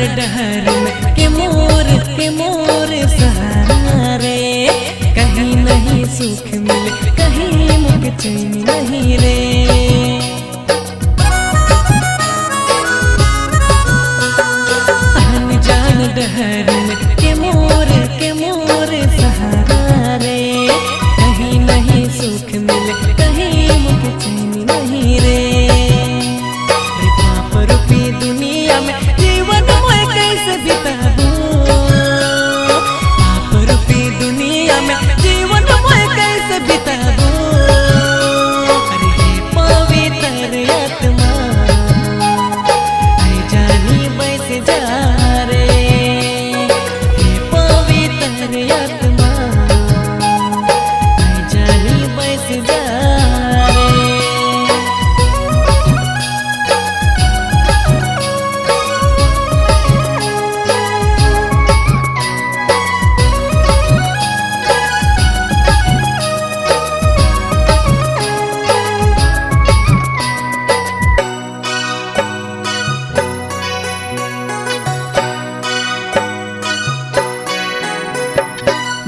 डहर डहर में के मोर सहारा रे। कहीं नहीं सुख मिले कहीं मुझे चैन नहीं रे। आन जान डहर में के मोर सहारा रे। कहीं नहीं सुख मिले कहीं मुझे चैन नहीं रे। पाप रूपी दुनिया में जीवन मैं कैसे बिता दूं। पाप रूपी दुनिया में जीवन मैं कैसे बिता दूं। अरे हे पवित्र आत्मा आई जानी बस जा रे। हे पवित्र आत्मा आई जानी बस जा रे।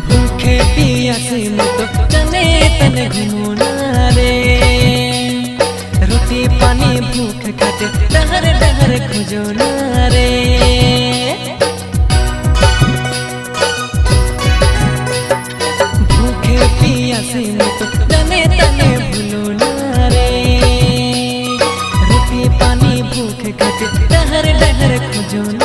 भूखे पियासे मत तने तने घुमोना रे। रोटी पानी भूख काटे डहर डहर खोजोना रे। भूखे पियासे मत तने तने भूलोना रे। रोटी पानी भूख काटे डहर डहर खोजोना